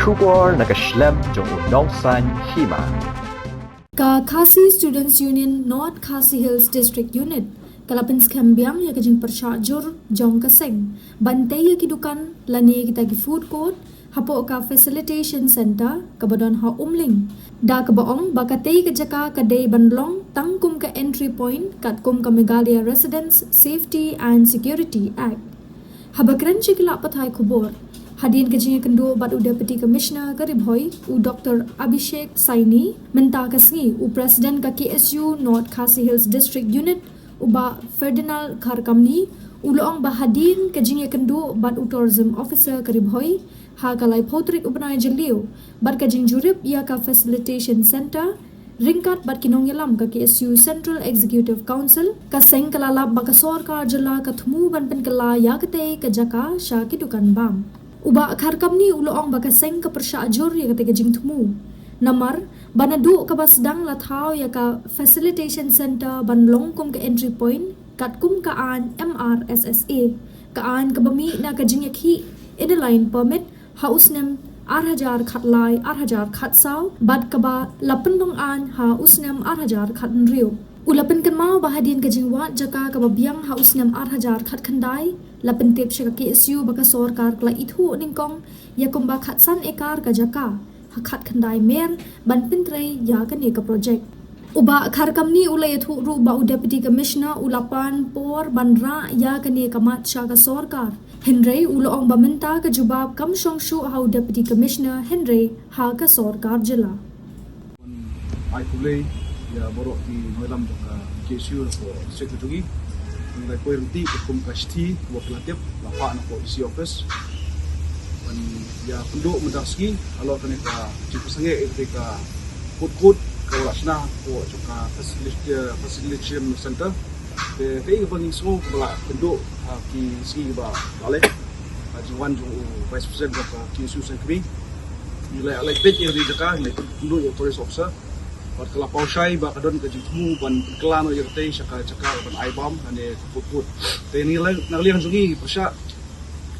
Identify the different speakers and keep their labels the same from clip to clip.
Speaker 1: Shubor nakaslem jong unong san hima.
Speaker 2: Ka Khasi Students Union North Khasi Hills District Unit kalapin skambiang ya kajing persyajur jong kaseng bantai ya kidukan lani kita gi food court hapo ka facilitation center kabadon ha umling da kabaong bakatei kajaka kadai banlong tangkum ka entry point katkum ka Meghalaya Residents Safety and Security Act habakran chikla pathai kubor Hadin kajing kendo bat u Deputy Commissioner Garibhoi u Dr. Abhishek Saini menta kasngi u President ka KSU North Khasi Hills District Unit u ba Ferdinand Kharkamni u loong ba hadin kajing kendo bat u Tourism Officer Garibhoi ha kalai potrik u banai jeliu bat kajing jurip ia ka Facilitation Center ringkat bat kinong yalam ka KSU Central Executive Council ka seng kalalap bakasor ka jela ka thmu ban pen kala ya kate ka jaka sha kidukan bam Uba kharkam ni uloong baka seng ka persyajur ya kata jing tumu. Namar, banadu ka basdang lathao ya ka facilitation center banlong kum ka entry point kat kum ka an MRSSA. Ka an ka bami na ka jing yakhi Edeline permit haus nem 8,000 khatlai 8,000 khatsau bad ka ba lapendong an haus nem 8,000 khatn riu. Ulapen kan mau bahadin ka jingwat jaka ka babiang haus nem 8,000 khat khandai lapen tip syaka KSU baka sorkar kla ithu ningkong ya kumba khatsan ekar ka jaka hakhat khandai mer ban pintrei ya kan ka project uba kharkam ni ulai thu ru ba u Deputy Commissioner ulapan por banra ya kan ka mat syaka sorkar Henry uloong bamenta ka jubab kam songshu hau Deputy Commissioner Henry ha ka sorkar jela
Speaker 3: ai kulei ya borok di noilam ka KSU ko secretary nilai koi ruti kum kasti wa pelatip lapa na ko isi office dan ya penduk mendaski kalau kena ka cipu sange ka kut ka rasna ko ka facilitation center de kai ka banging so bala penduk ki si ba bale jiwan jo vice president ka KSU secretary nilai alai pet yang di jaka nilai penduk ya police officer Pat kala pausai ba kadon ka jitmu ban kelano yerte saka ban aibam ane put te ni nagliang sungi persa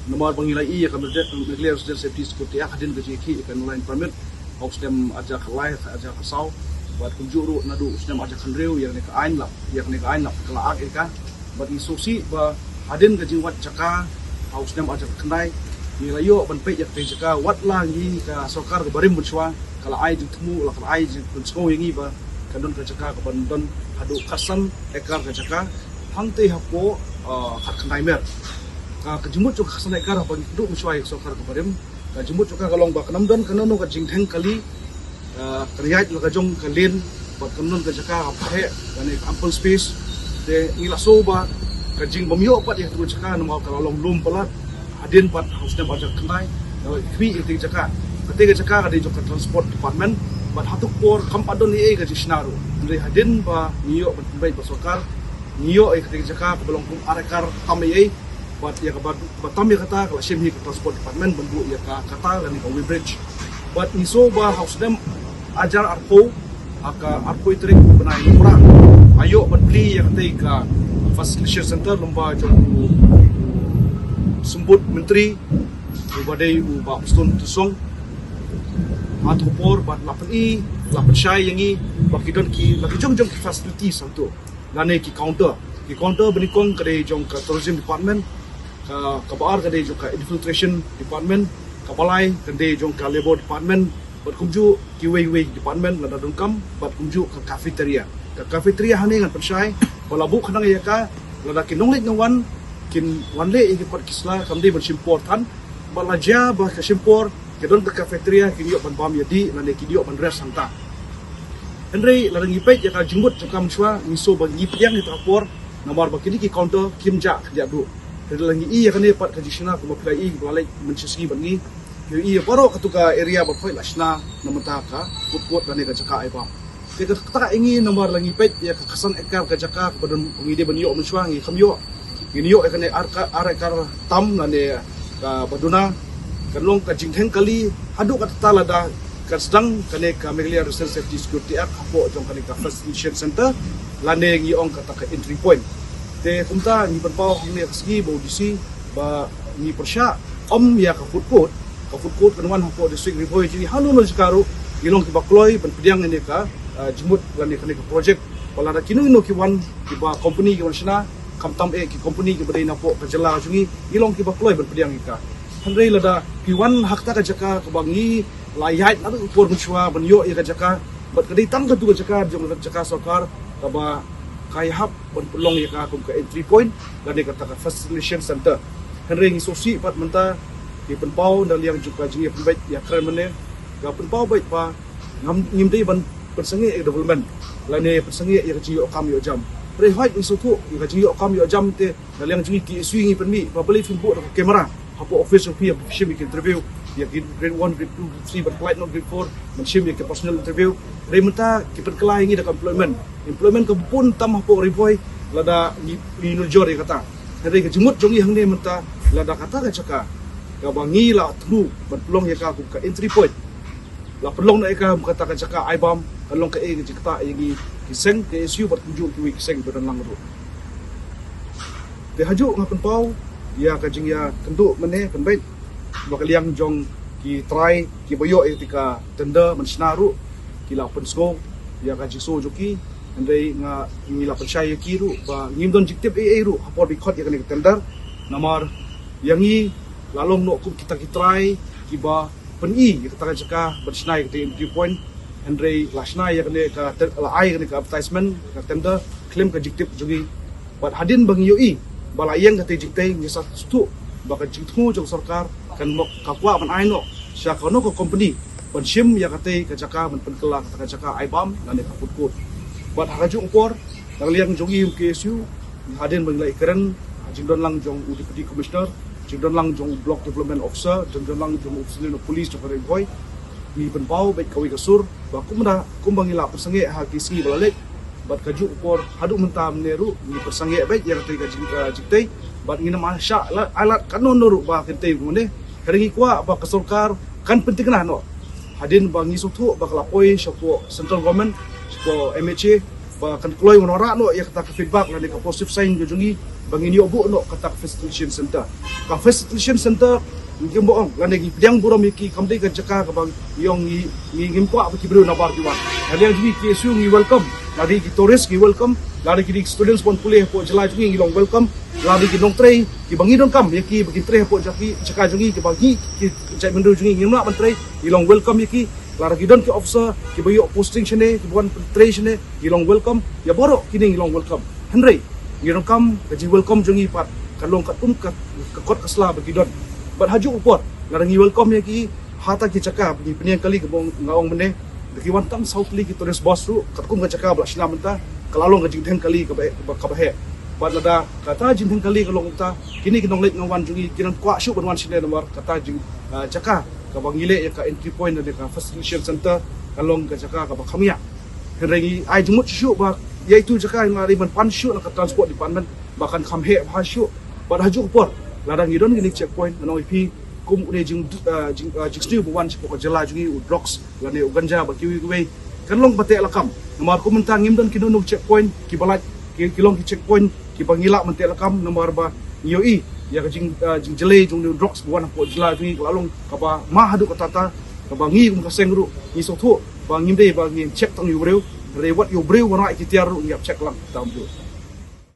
Speaker 3: nomor pangilai ya kamar Meghalaya Residents Safety Security Act hadin ka jiki kan line permit house dem aja kalai aja kasau bat kunjuru nadu usdem aja kanreu yang ne ka ain lap kala ag ka bat isusi ba hadin ka jiwat jaka house dem aja kendai nilayo ban pe yak te jaka wat langi ka sokar ka barim butswa kalau ai ditemu lah kalau ai ditemu yang iba kadon kacaka kabandon hadu kasan ekar kacaka hangte hapo hak naimer ka kejumut juga kasan ekar apa gitu musuai sokar kabarim ka jumut juga kalong ba kanamdon kanono ka jingtheng kali kriyat la kajong kalin ba kanon kacaka aphe kane ample space de ilaso ba kajing bamyo pat ya tu kacaka no kalong lum palat hadin pat hausna ba jaknai kwi itu kacaka ketika cakap ada juga transport department, buat hatuk por kampadon ni ke jisnaru. Dari hadin ba niyo berbaik bersokar, niyo ketika cakap belum pun arekar tamai buat ya kabar batam ya kata kalau semi ke transport department bentuk ya kata dan ke bridge. Buat niso ba house dem ajar arpo itrik benai kurang. Ayo beli ya ketika facilitation center lomba jom sembut menteri badai ubah stone tusong atau por bat lapan syai yang bagi don ki bagi jong ki facility satu lane ki counter benikong kadai jong ka tourism department ka baar kadai jong ka infiltration department ka balai kadai jong ka labor department bat kumju ki way department lada dongkam bat kumju ka cafeteria hani ngan pensyai balabu khanang ya ka lada ki nonglit ngawan kin wanle ki pat kisla kamdi bersimpor tan balaja bah ka simpor kedon ke cafeteria kini ban bam yadi lane kini ban res santa Henry larang ipet ya ka jinggut cakam shwa miso bang ipiang itu apor nomor bakini ki counter kimja dia du jadi langi iya kan pat kajisna ko maplai balai mencisi bangi i baro katuka area bapai lasna namata ka put lane ka jaka ai bam kita tak ingin nomor langi ipet ya kesan ekar ka jaka badon ngide ban yo menshwa ngi kamyo ini yo ekane arekar tam lane ka baduna kalong ka jingtheng kali hadu ka talada ka sedang kane ka Meghalaya Residents Safety Security Act apo jong kane ka facilitation center lane ngi ong ka entry point te kumta ni panpaw ni kasgi bo disi ba ni persya om ya ka food court ka food court kan wan hapo district revoi jini hanu no jikaru ilong ki bakloi ban pediang ni ka jimut lan ni ka project wala da kinu no ki wan ki ba company ki wansna kamtam ki company ki badai napo ka jela jungi ilong ki bakloi ban pediang ka handrei lada ki wan hakta ka jaka ka bangi layat na upor muchwa ban yo ka jaka bat kadai tam ka tu ka jaka jong jaka sarkar ka ba kai hap ban pelong ka kum ka entry point lan ni ka ta facilitation center handrei ngi sosi pat menta ki penpau dan liang juga jingi penbaik ya keren mana ga penpau baik pa ngim dei ban persengi development lane persengi ya jingi okam yo jam pre hoi isutu ya jingi okam yo jam te dan liang jingi ki swingi penmi pa beli filmbu da kamera hapo official pi shim ki interview ya grade 1 grade 2 grade 3 but flight not grade 4 man shim ya ki personal interview re menta ki perkelai ngi da employment ke pun tam hapo riboy lada ni nurjor ya kata hari ke jemut jongi hang ne menta lada kata ka caka ka bangi la tru ban pelong ya ka ku ka entry point la pelong na ka kata ka jaka ibam kalong ka e jikta yagi kiseng ke isu bat kunjung ki kiseng badan lang ru de haju ngapen pau ya ka jing ya tentu mene penbaik bakal yang jong ki try ki boyo etika tenda mensnaru ki la pensko ya ka jiso joki andai nga ngila percaya ki ru ba ngimdon jiktip e ru hapor bi khot ya kan tender nomor yangi lalong no kita try kiba peni kita jaka bersnai ke entry point andre lasnai ya kene ka ai kene ka advertisement ka tender claim ka jiktip jogi bat hadin bang yoi balayang ka jikte ni satu baka jiktu jong sarkar kan mok kapwa ban ai no sya kono ko company ban shim ya kate ka jaka ban penkela ka jaka ai bam nan ka putkut bat haju upor dang liang jogi KSU hadin bang lai keren jingdon lang jong deputy commissioner jingdon lang jong block development officer jingdon lang jong officer no police to kare boy mi penpau baik kawi kasur ba kumda kumbang ila persange ha kisi balalik bat kaju upor hadu mentam neru mi persange baik yang tei ka jiktai bat ngina masya alat kanon noru ba kente ngone karingi kwa ba kasulkar kan penting nah no hadin ba ngi sutu ba kalapoi sopo central government sopo MHA ba kan kloi nora no ya kata feedback la ka positive sign jungi bangini obu no kata facilitation center ka facilitation center ngim boong la negi pediang buram yaki kamdei ka jaka ka bang yong ngim kwa ba kibru na bar diwan haliang ji KSU ngi welcome lari ki tourist ngi welcome lari ki students pon pulih po jela jungi ngi long welcome lari ki dong trei ki bangi dong kam yaki bagi trei po jaki jaka jungi ki bagi ki jai mendu jungi ngi na ban trei ngi long welcome yaki lara ki don ki officer ki bayo posting shene ki buan trei shene ngi long welcome ya borok kini ngi long welcome henry ngi dong kam ka ji welcome jungi pat kalong ka kot kasla bagi don bat haju upor ngarangi welcome ya ki hata ki cakap ni peniang kali ke bong ngaong mene deki wantam south li ki tourist bus ru katkum ka cakap bla sila menta kalalong ka jingteng kali ka bahe bat lada kata jingteng kali kalong ta kini kinong late ngawan jungi kinan kwa syu banwan sine nomor kata jing cakap ka bangile ya ka entry point de ka facilitation center kalong ka cakap ka bakhamia henrengi ai jumut syu ba yaitu cakap ngari ban pan syu ka transport department bahkan khamhe ha syu bat haju upor ladang idon gini checkpoint nanoi pi kum une jing stiu buwan si pokok jela jungi u drugs lane u ganja ba kiwi kuwe kan long bate lakam nomor ku mentang ngimdon kinunu checkpoint ki balat ki long ki checkpoint ki bangila mante lakam nomor ba yoi ya jing jele jung drugs buwan pokok jela jungi lalong kaba ma hadu katata kaba ngi kum kaseng ru ni sotho ba ngimde ba ngi check tang yu breu rewat yu breu wana ki tiar ru ngap check lang tam du